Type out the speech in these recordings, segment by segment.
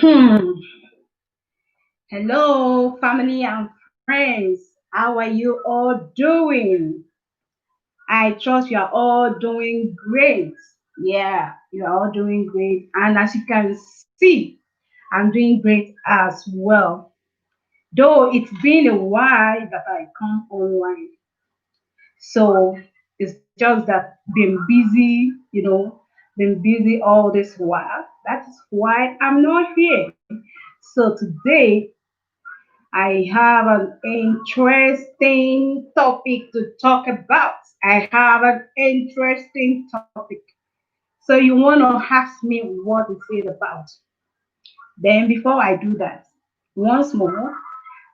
Hmm. Hello, family and friends. How are you all doing? I trust you are all doing great. Yeah, you are all doing great. And as you can see, I'm doing great as well. Though it's been a while that I come online. So it's just that been busy, been busy all this while. That's why I'm not here. So today I have an interesting topic to talk about. I have an interesting topic. So you want to ask me what is it about? Then before I do that, once more,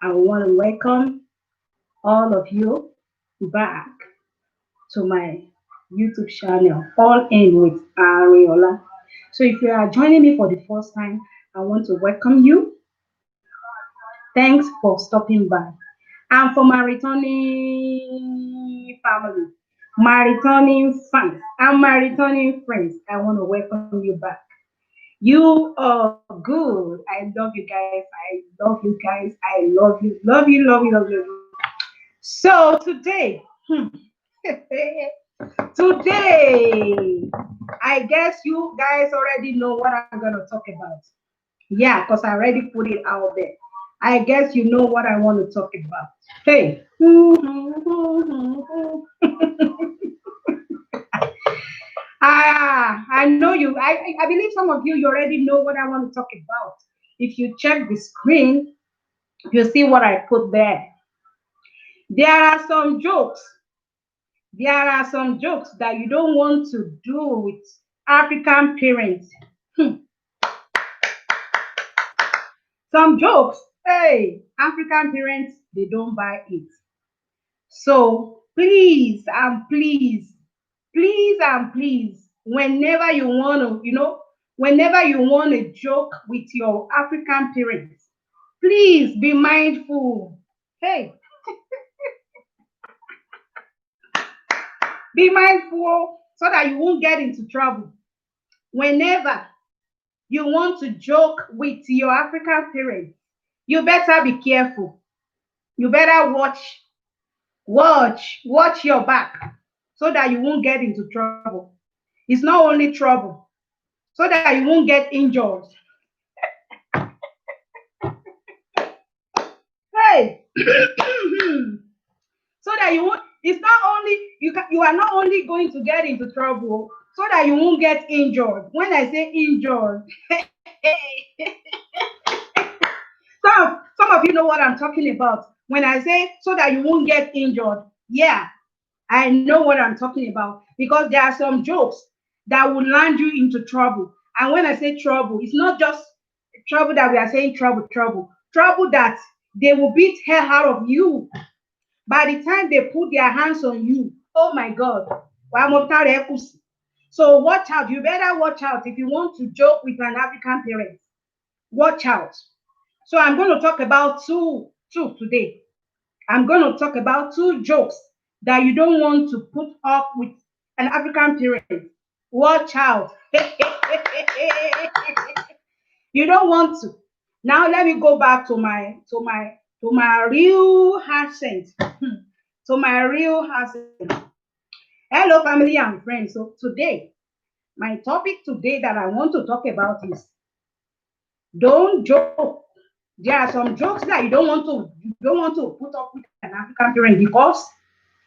I want to welcome all of you back to my YouTube channel, All In with Ariola. So if you are joining me for the first time, I want to welcome you. Thanks for stopping by. And for my returning family, my returning fans, and my returning friends, I want to welcome you back. You are good. I love you guys. I love you guys. I love you. Love you, love you, love you. Love you. So today, today, I guess you guys already know what I'm going to talk about. Yeah, because I already put it out there. I guess you know what I want to talk about. Hey. I know you. I believe some of you already know what I want to talk about. If you check the screen, you see what I put there. There are some jokes. There are some jokes that you don't want to do with African parents. Some jokes, hey, African parents, they don't buy it. So please and please, whenever you want to, whenever you want to joke with your African parents, please be mindful. Hey, be mindful so that you won't get into trouble. Whenever you want to joke with your African parents, you better be careful. You better watch your back so that you won't get into trouble. It's not only trouble, so that you won't get injured. Hey, so that you won't. It's not only you are not only going to get into trouble, so that you won't get injured. When I say injured, some of you know what I'm talking about. When I say so that you won't get injured, yeah, I know what I'm talking about because there are some jokes that will land you into trouble. And when I say trouble, it's not just trouble that we are saying trouble that they will beat hell out of you. By the time they put their hands on you, oh my God. So watch out. You better watch out if you want to joke with an African parent. Watch out. So I'm going to talk about two today. I'm going to talk about two jokes that you don't want to put up with an African parent. Watch out. You don't want to. Now let me go back to my real accent. To my real accent. Hello, family and friends. So today, my topic today that I want to talk about is don't joke. There are some jokes that you don't want to put up with an African parent because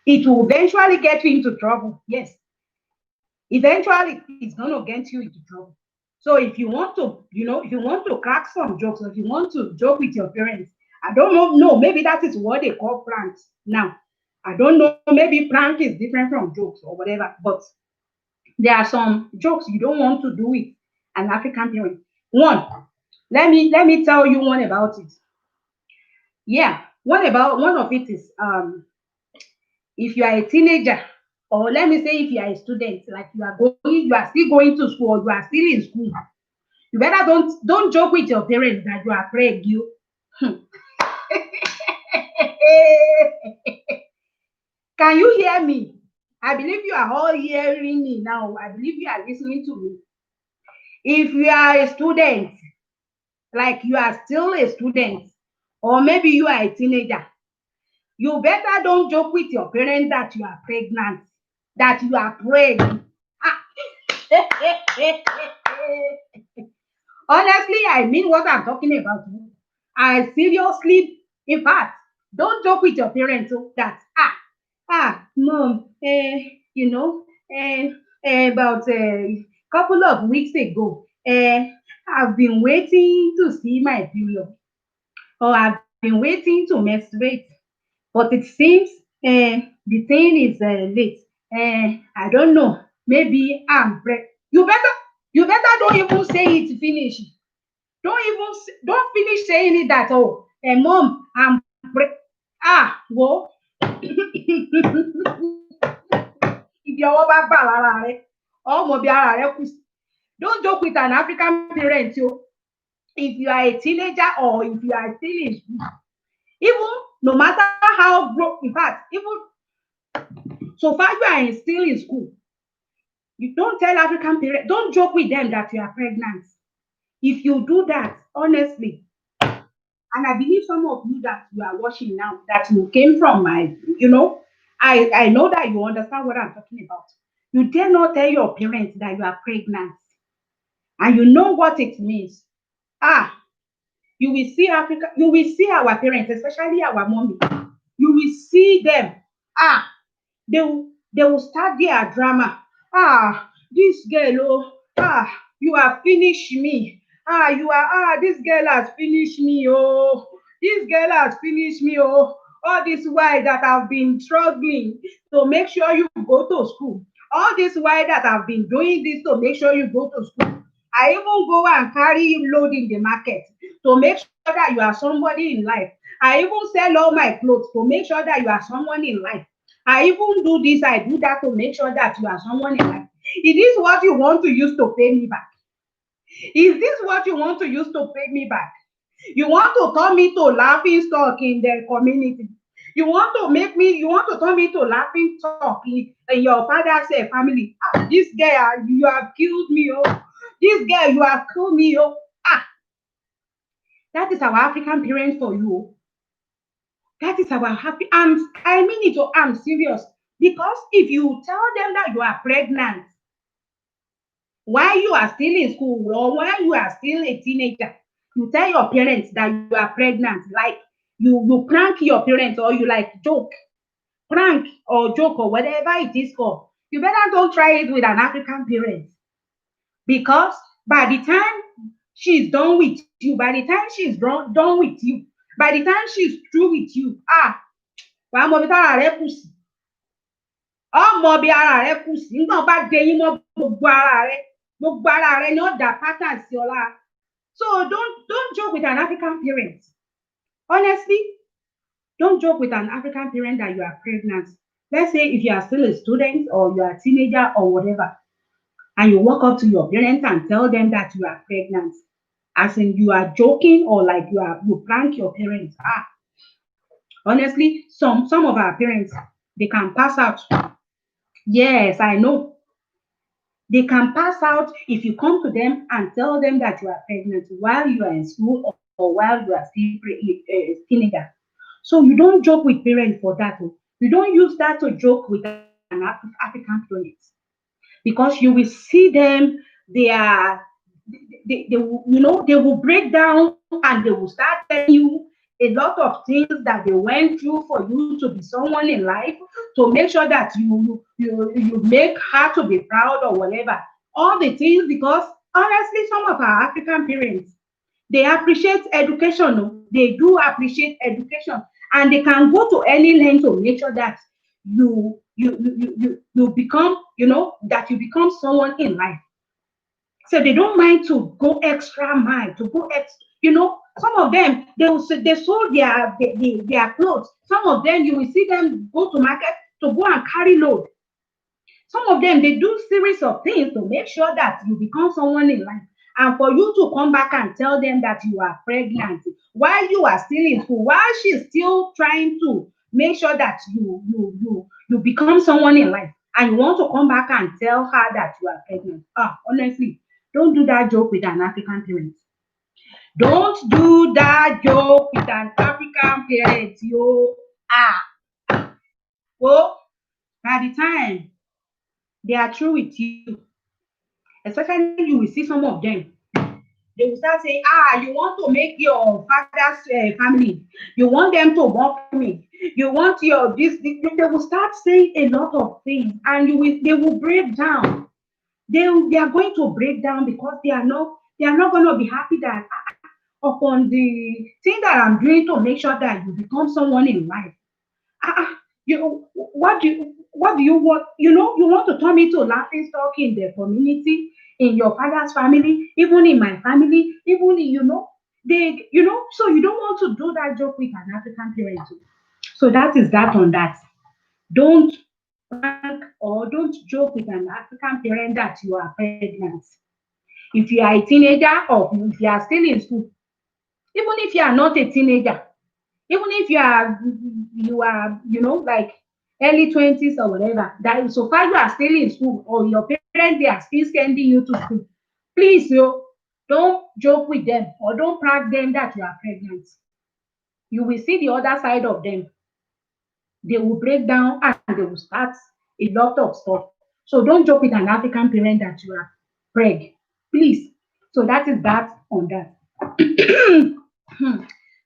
it will eventually get you into trouble. Yes, eventually it's going to get you into trouble. So if you want to, if you want to crack some jokes, or if you want to joke with your parents, I don't know, no, maybe that is what they call pranks. Now, I don't know, maybe prank is different from jokes or whatever, but there are some jokes you don't want to do with an African parent. One, let me tell you one about it. Yeah, one of it is if you are a teenager, or let me say if you are a student, like you are still going to school, or you are still in school, you better don't joke with your parents that you are preg you. Can you hear me? I believe you are all hearing me now. I believe you are listening to me. If you are a student like you are still a student, or maybe you are a teenager, you better don't joke with your parents that you are pregnant, that you are pregnant. Ah. Honestly, I mean what I'm talking about. I seriously, in fact, don't joke with your parents that mom, about a couple of weeks ago, I've been waiting to see my period, or I've been waiting to menstruate, but it seems the thing is late. I don't know. Maybe I'm pregnant. You better don't even say it finish. Don't finish saying it that mom, I'm wo ibi ọwọ́ bá bà lára rẹ ọmọ bí ara rẹ kù sí. Don't joke with an African parent o. If you are a teenager or if you are still in school, even no matter how broke, in fact, even so far you are still in school, you don't tell African parents, don't joke with them that you are pregnant. If you do that, honestly, and I believe some of you that you are watching now, that you came from my, I know that you understand what I'm talking about. You dare not tell your parents that you are pregnant, and you know what it means. Ah, you will see Africa, you will see our parents, especially our mommy. You will see them. Ah, they will start their drama. This girl, you have finished me. This girl has finished me. Oh, this girl has finished me. Oh, all this while that I've been struggling to make sure you go to school. All this while that I've been doing this to make sure you go to school. I even go and carry load in the market to make sure that you are somebody in life. I even sell all my clothes to make sure that you are someone in life. I even do this, I do that to make sure that you are someone in life. Is this what you want to use to pay me back? Is this what you want to use to pay me back? You want to turn me to laughing stock in the community. You want to turn me to laughing stock in your father's family. This girl, you have killed me, oh. This girl, you have killed me, oh. That is our African parents for you. Oh. That is our happy. I mean it, oh, I'm serious. Because if you tell them that you are pregnant while you are still in school or while you are still a teenager, you tell your parents that you are pregnant, like you prank your parents, or you like joke, prank or joke or whatever it is called. You better don't try it with an African parent, because by the time she's done with you, by the time she's done with you, by the time she's through with you, wàá mọ ibi tára rẹ kù sí. Ọmọ bí ara rẹ kù sí. Nígbà bá dé yín mọ́ gbogbo ara rẹ ni ó dá pattern sí ọ lára. So don't joke with an African parent. Honestly, don't joke with an African parent that you are pregnant. Let's say if you are still a student or you are a teenager or whatever, and you walk up to your parents and tell them that you are pregnant, as in you are joking, or like you prank your parents. Honestly, some of our parents, they can pass out. Yes, I know. They can pass out if you come to them and tell them that you are pregnant while you are in school, or while you are still a teenager. So you don't joke with parents for that. You don't use that to joke with an African parent, because you will see them. They are they will, they will break down and they will start telling you a lot of things that they went through for you to be someone in life, to make sure that you make her to be proud or whatever. All the things, because honestly, some of our African parents, they appreciate education. They do appreciate education, and they can go to any length to make sure that you become, that you become someone in life. So they don't mind to go extra mile, to go some of them, they sold their clothes. Some of them, you will see them go to market to go and carry load. Some of them, they do series of things to make sure that you become someone in life. And for you to come back and tell them that you are pregnant while you are still in school, while she's still trying to make sure that you become someone in life, and you want to come back and tell her that you are pregnant. Honestly, don't do that joke with an African parent. Don't do that joke with an African parent, yo. Well, by the time they are through with you, especially you will see some of them, they will start saying, you want to make your father's family, you want them to mock me, you want your this. They will start saying a lot of things, and they will break down. They are going to break down because they are not going to be happy that upon the thing that I'm doing to make sure that you become someone in life. What do you want? You want to turn me to laughing stock in the community, in your father's family, even in my family, even in, so you don't want to do that joke with an African parent. So that is that on that. Don't prank or don't joke with an African parent that you are pregnant. If you are a teenager or if you are still in school, even if you are not a teenager, even if you are like early 20s or whatever, that so far you are still in school or your parents they are still sending you to school, please don't joke with them or don't prank them that you are pregnant. You will see the other side of them. They will break down and they will start a lot of stuff. So don't joke with an African parent that you are preg, please. So that is that on that.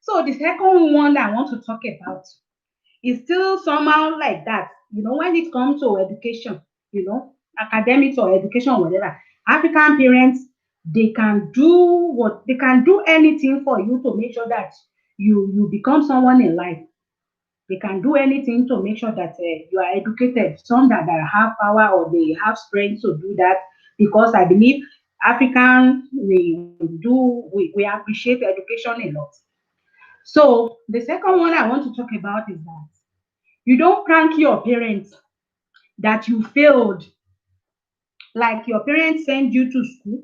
So the second one that I want to talk about is still somehow like that. When it comes to education, academics or education, whatever, African parents, they can do anything for you to make sure that you become someone in life. They can do anything to make sure that you are educated. Some that have power or they have strength to do that, because I believe African we appreciate education a lot. So the second one I want to talk about is that you don't prank your parents that you failed. Like your parents send you to school,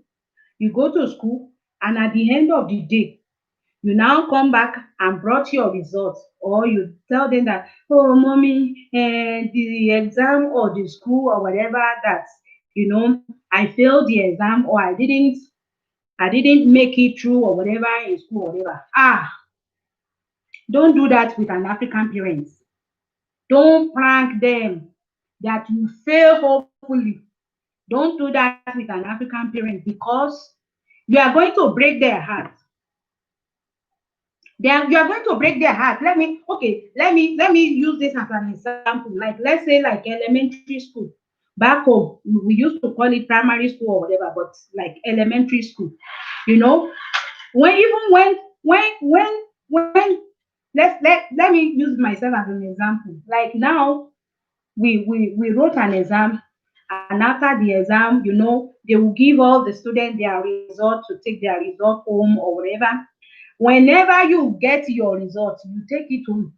you go to school, and at the end of the day, you now come back and brought your results, or you tell them that, oh, mommy, the exam or the school or whatever that, I failed the exam, or I didn't make it through or whatever in school or whatever. Don't do that with an African parent. Don't prank them that you fail hopefully. Don't do that with an African parent, because you are going to break their heart. You are going to break their heart. Let me use this as an example. Like, let's say like elementary school. Back home, we used to call it primary school or whatever, but like elementary school. You know, when let me use myself as an example. Like now, we wrote an exam, and after the exam, they will give all the students their result to take their result home or whatever. Whenever you get your result, you take it home.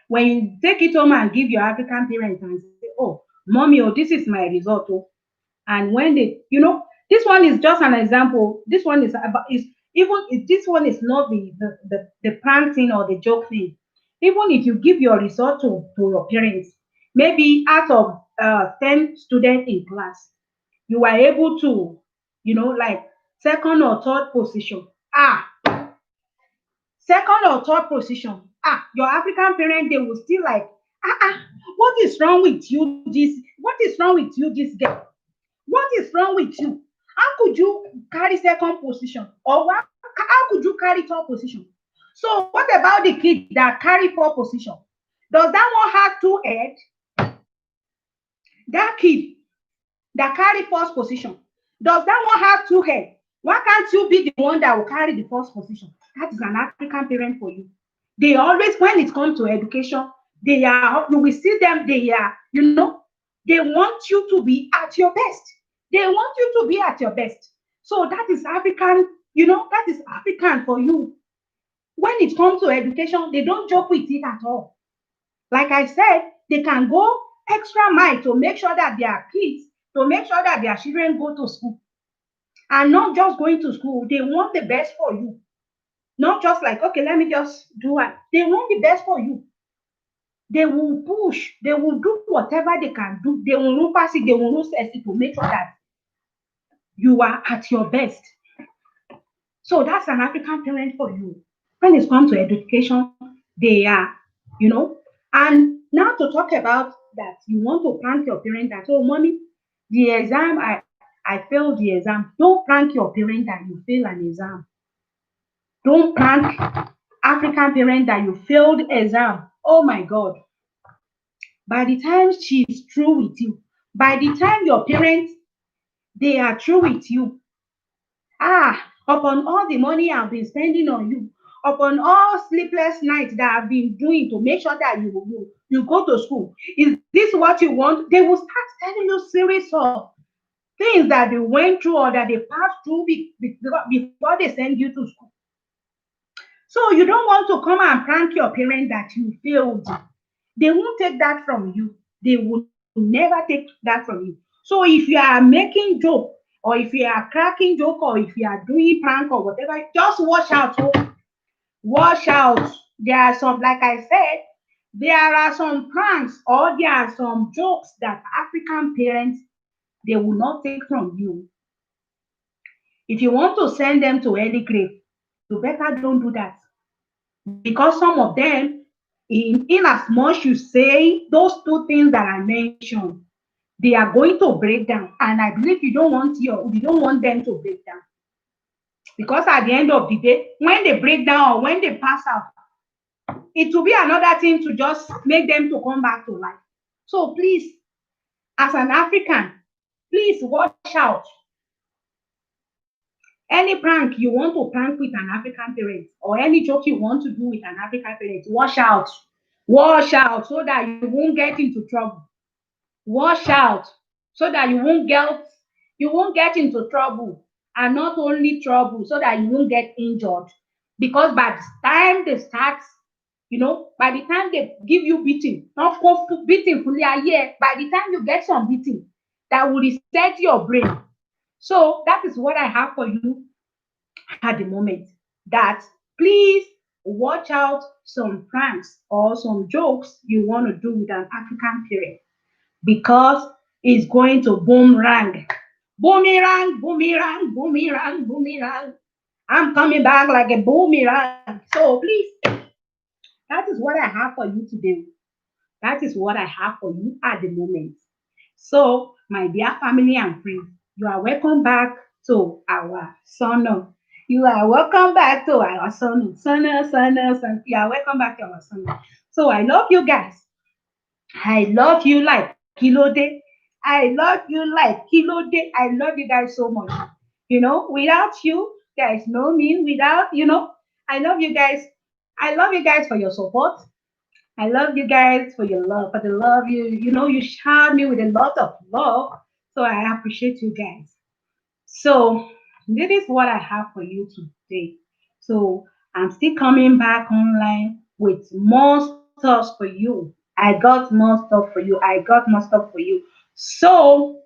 When you take it home and give your African parents and say, oh, mommy, oh, this is my result, oh. And when this one is just an example. This one is about is even if this one is not the prank thing or the joke thing. Even if you give your result to your parents, maybe out of 10 students in class, you are able to, like second or third position. Second or third position. Your African parent, they will still like, what is wrong with you? What is wrong with you, this girl? What is wrong with you? How could you carry second position? Or how could you carry third position? So what about the kid that carry fourth position? Does that one have two heads? That kid that carry first position, does that one have two heads? Why can't you be the one that will carry the first position? That is an African parent for you. They always, when it comes to education, you will see them, they want you to be at your best. They want you to be at your best. So that is African, that is African for you. When it comes to education, they don't joke with it at all. Like I said, they can go extra mile to make sure that their children go to school. And not just going to school, they want the best for you. Not just like, okay, let me just do it. They want the best for you. They will push, they will do whatever they can do. They will not pass it, they will not test it to make sure that you are at your best. So that's an African parent for you. When it comes to education, they are, you know. And now to talk about that, you want to prank your parent that, oh, mommy, the exam, I failed the exam. Don't prank your parent that you fail an exam. Don't prank African parent that you failed exam. Oh my God. By the time she's through with you, by the time your parents, they are through with you, upon all the money I've been spending on you, upon all sleepless nights that I've been doing to make sure that you go to school, is this what you want? They will start telling you series of things that they went through or that they passed through before they send you to school. So you don't want to come and prank your parent that you failed. They won't take that from you. They will never take that from you. So if you are making joke, or if you are cracking joke, or if you are doing prank or whatever, just watch out. Oh. Watch out. There are some, like I said, there are some pranks or there are some jokes that African parents, they will not take from you. If you want to send them to early grave, you better don't do that. Because some of them, in as much you say those two things that I mentioned, they are going to break down. And I believe you don't want them to break down. Because at the end of the day, when they break down or when they pass out, it will be another thing to just make them to come back to life. So please, as an African, please watch out. Any prank you want to prank with an African parent, or any joke you want to do with an African parent, watch out. Watch out so that you won't get into trouble. Watch out so that you won't get into trouble, and not only trouble, so that you won't get injured. Because by the time they start, by the time they give you beating, not beating fully a year, by the time you get some beating that will reset your brain. So that is what I have for you at the moment. That please watch out some pranks or some jokes you want to do with an African parent, because it's going to boomerang. Boomerang, boomerang, boomerang, boomerang. I'm coming back like a boomerang. So please, that is what I have for you today. That is what I have for you at the moment. So, my dear family and friends, you are welcome back to our Sono. You are welcome back to our Sono. Sono. You are welcome back to our Sono. So, I love you guys. I love you like Kilode. I love you like Kilode. I love you guys so much. Without you, there is no me. I love you guys. I love you guys for your support. I love you guys for your love, for the love you shower me with a lot of love. So I appreciate you guys. So this is what I have for you today. So I'm still coming back online with more stuff for you. I got more stuff for you. I got more stuff for you. So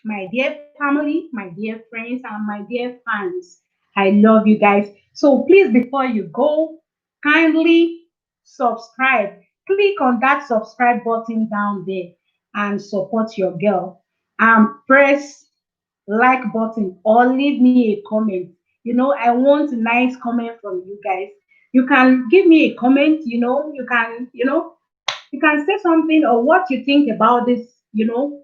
my dear family, my dear friends, and my dear fans, I love you guys. So please, before you go, kindly subscribe. Click on that subscribe button down there and support your girl. And press like button or leave me a comment. I want a nice comment from you guys. You can give me a comment, you can say something or what you think about this,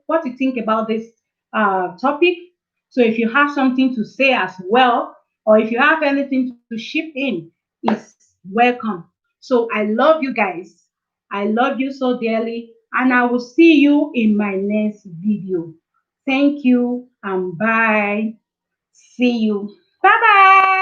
what you think about this topic. So if you have something to say as well, or if you have anything to ship in, it's welcome. So I love you guys. I love you so dearly, and I will see you in my next video. Thank you and bye. See you. Bye bye.